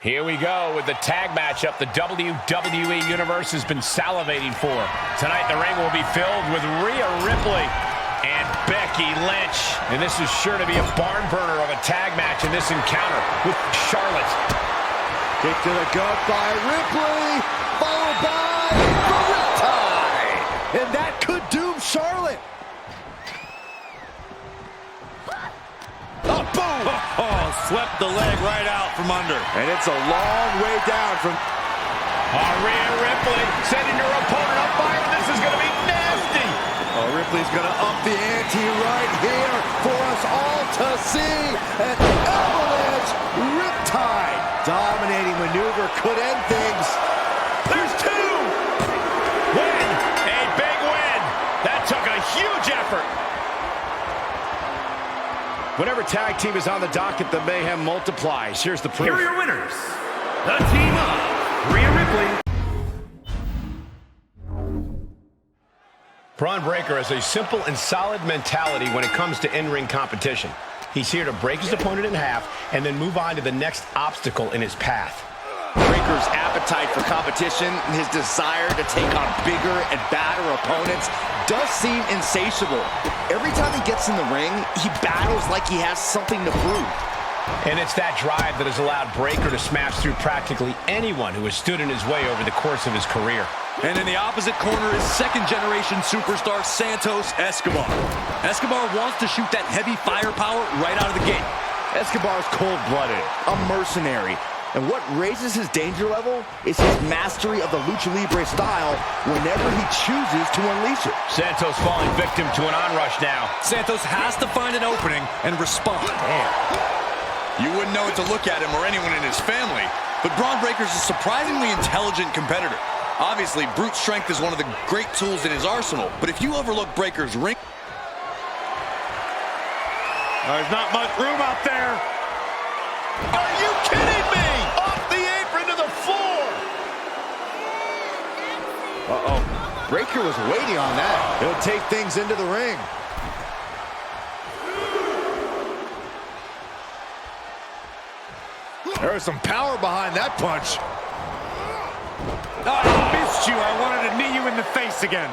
Here we go with the tag matchup the WWE Universe has been salivating for. Tonight, the ring will be filled with Rhea Ripley and Becky Lynch. And this is sure to be a barn burner of a tag match in this encounter with Charlotte. Kick to the gut by Ripley, followed by the Riptide. And that could doom Charlotte. Oh, boom! Oh, swept the leg right out from under. And it's a long way down from... Rhea Ripley sending her opponent up fire. This is going to be nasty. Oh, Ripley's going to up the ante right here for us all to see. An avalanche Riptide. Dominating maneuver could end things. There's two. Win. A big win. That took a huge effort. Whenever tag team is on the docket, the mayhem multiplies. Here's the proof. Here are your winners. The team of Rhea Ripley. Braun Breaker has a simple and solid mentality when it comes to in-ring competition. He's here to break his opponent in half and then move on to the next obstacle in his path. Breaker's appetite for competition and his desire to take on bigger and badder opponents does seem insatiable. Every time he gets in the ring, he battles like he has something to prove. And it's that drive that has allowed Breaker to smash through practically anyone who has stood in his way over the course of his career. And in the opposite corner is second-generation superstar Santos Escobar. Escobar wants to shoot that heavy firepower right out of the gate. Escobar's cold-blooded, a mercenary. And what raises his danger level is his mastery of the Lucha Libre style whenever he chooses to unleash it. Santos falling victim to an onrush now. Santos has to find an opening and respond. You wouldn't know it to look at him or anyone in his family, but Braun Breaker's a surprisingly intelligent competitor. Obviously, brute strength is one of the great tools in his arsenal, but if you overlook Breaker's ring... There's not much room out there. Are you kidding me? Off the apron to the floor. Uh-oh. Breaker was waiting on that. He'll take things into the ring. There was some power behind that punch. Oh, I missed you. I wanted to knee you in the face again.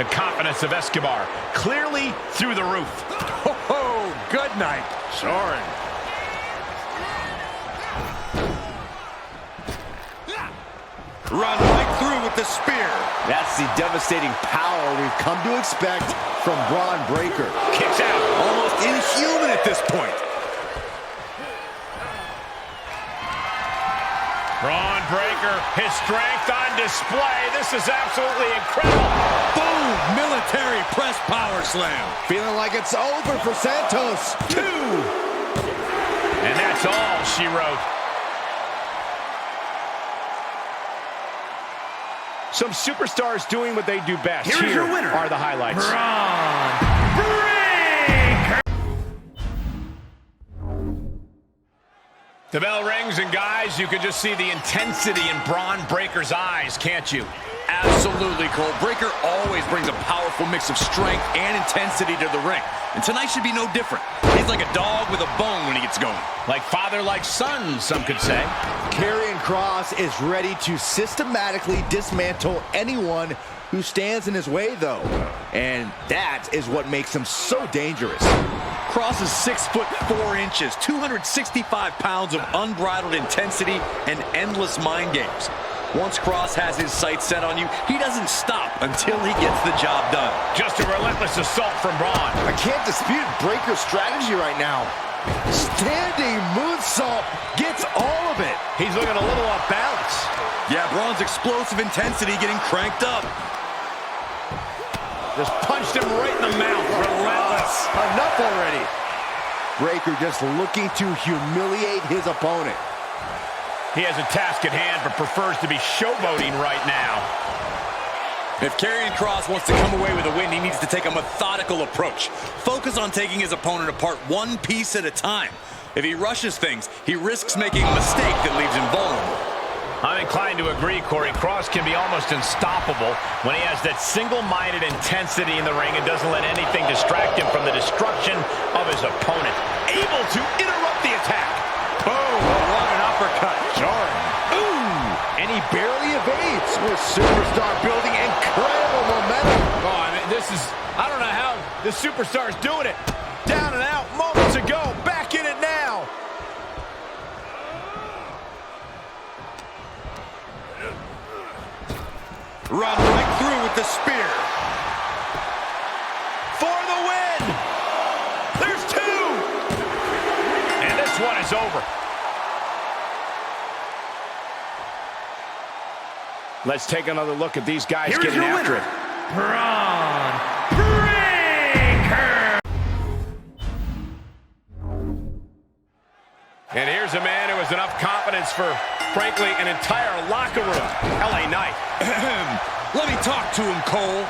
The confidence of Escobar clearly through the roof. Oh, good night. Sorry. Run right through with the spear. That's the devastating power we've come to expect from Braun Breaker. Kicks out. Almost inhuman at this point. Braun Breaker, his strength on display. This is absolutely incredible. Boom! Military press power slam. Feeling like it's over for Santos. 2. And that's all she wrote. Some superstars doing what they do best. Here's Here your winner. are the highlights. Braun Breaker. The bell rings, and guys, you can just see the intensity in Braun Breaker's eyes, can't you? Absolutely, Cole. Breaker always brings a powerful mix of strength and intensity to the ring. And tonight should be no different. He's like a dog with a bone when he gets going. Like father, like son, some could say. Karrion Kross is ready to systematically dismantle anyone who stands in his way, though. And that is what makes him so dangerous. Kross is 6'4", 265 pounds of unbridled intensity and endless mind games. Once Kross has his sights set on you, he doesn't stop until he gets the job done. Just a relentless assault from Braun. I can't dispute Breaker's strategy right now. Standing moonsault gets all of it. He's looking a little off balance. Yeah, Braun's explosive intensity getting cranked up. Just punched him right in the mouth. Relentless. Enough already. Breaker just looking to humiliate his opponent. He has a task at hand, but prefers to be showboating right now. If Karrion Kross wants to come away with a win, he needs to take a methodical approach. Focus on taking his opponent apart one piece at a time. If he rushes things, he risks making a mistake that leaves him vulnerable. I'm inclined to agree, Corey. Kross can be almost unstoppable when he has that single-minded intensity in the ring and doesn't let anything distract him from the destruction of his opponent. Able to interrupt the attack. Boom! The superstar's doing it. Down and out moments ago. Back in it now. Run right through with the spear. For the win. There's two. And this one is over. Let's take another look at these guys getting after it. Braun Breaker. And here's a man who has enough confidence for, frankly, an entire locker room. LA Knight. Let me talk to him, Cole.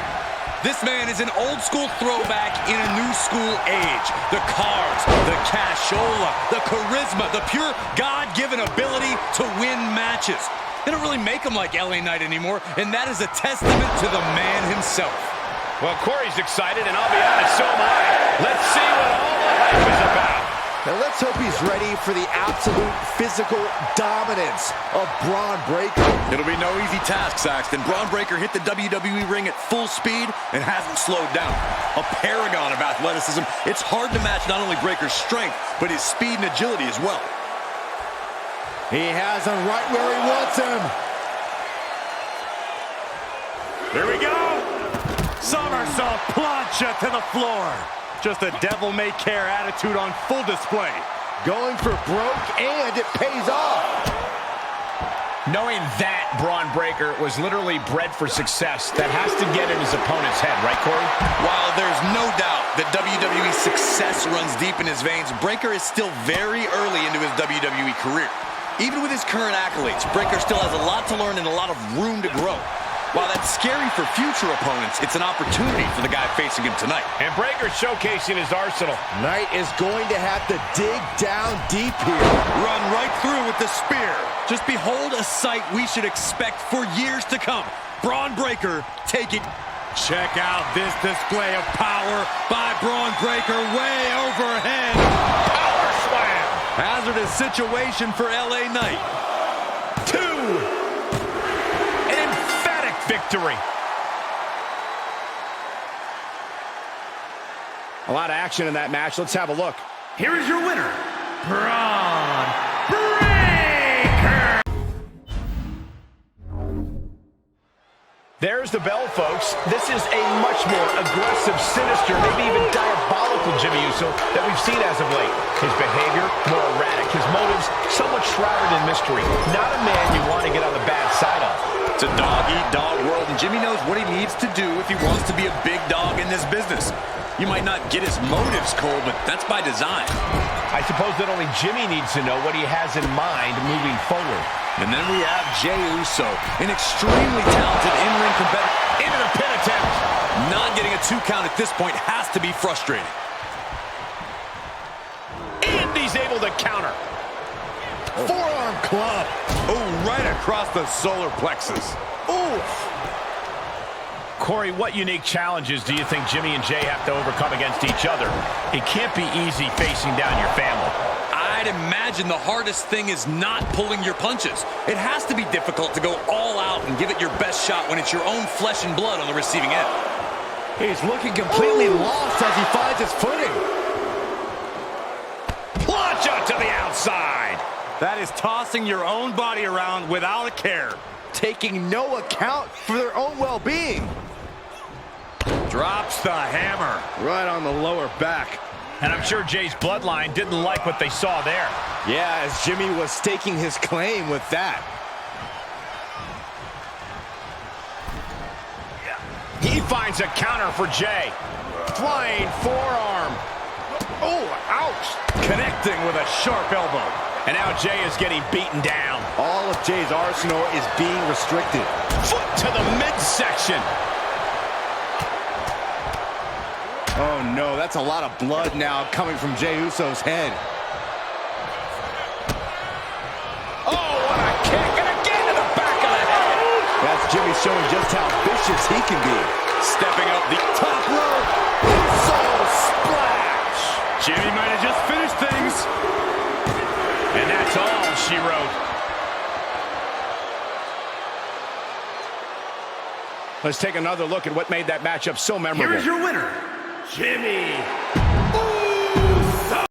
This man is an old-school throwback in a new-school age. The cars, the cashola, the charisma, the pure God-given ability to win matches. They don't really make him like LA Knight anymore, and that is a testament to the man himself. Well, Corey's excited, and I'll be honest, so am I. Let's see what all the hype is about. Now let's hope he's ready for the absolute physical dominance of Braun Breaker. It'll be no easy task, Saxton. Braun Breaker hit the WWE ring at full speed and hasn't slowed down. A paragon of athleticism. It's hard to match not only Breaker's strength, but his speed and agility as well. He has him right where he wants him. Here we go. Somersault plancha to the floor. Just a devil-may-care attitude on full display. Going for broke, and it pays off. Knowing that Braun Breaker was literally bred for success, that has to get in his opponent's head, right, Corey? While there's no doubt that WWE's success runs deep in his veins, Breaker is still very early into his WWE career. Even with his current accolades, Breaker still has a lot to learn and a lot of room to grow. While that's scary for future opponents, it's an opportunity for the guy facing him tonight. And Breaker's showcasing his arsenal. Knight is going to have to dig down deep here. Run right through with the spear. Just behold a sight we should expect for years to come. Braun Breaker taking... Check out this display of power by Braun Breaker way overhead. Power slam. Hazardous situation for LA Knight. Two. Victory. A lot of action in that match. Let's have a look. Here is your winner, Braun Breaker. There's the bell, folks. This is a much more aggressive, sinister, maybe even diabolical Jimmy Uso that we've seen as of late. His behavior, more erratic. His motives, somewhat shrouded in mystery. Not a man you want to get on the bad side of. It's a dog-eat-dog world, and Jimmy knows what he needs to do if he wants to be a big dog in this business. You might not get his motives, Cole, but that's by design. I suppose that only Jimmy needs to know what he has in mind moving forward. And then we have Jey Uso, an extremely talented in-ring competitor. Into the pin attempt. Not getting a 2 count at this point has to be frustrating. And he's able to counter. Forearm club. Oh, right across the solar plexus. Oof. Corey, what unique challenges do you think Jimmy and Jey have to overcome against each other? It can't be easy facing down your family. I'd imagine the hardest thing is not pulling your punches. It has to be difficult to go all out and give it your best shot when it's your own flesh and blood on the receiving end. He's looking completely lost as he finds his footing. Plancha to the outside. That is tossing your own body around without a care. Taking no account for their own well-being. Drops the hammer. Right on the lower back. And I'm sure Jay's bloodline didn't like what they saw there. Yeah, as Jimmy was staking his claim with that. He finds a counter for Jey. Flying forearm. Oh, ouch. Connecting with a sharp elbow. And now Jey is getting beaten down. All of Jay's arsenal is being restricted. Foot to the midsection. Oh no, that's a lot of blood now coming from Jey Uso's head. Oh, what a kick, and again to the back of the head. That's Jimmy showing just how vicious he can be. Stepping up the Top rope. Uso splash. Jimmy might have just finished things. And that's all she wrote. Let's take another look at what made that matchup so memorable. Here's your winner, Jimmy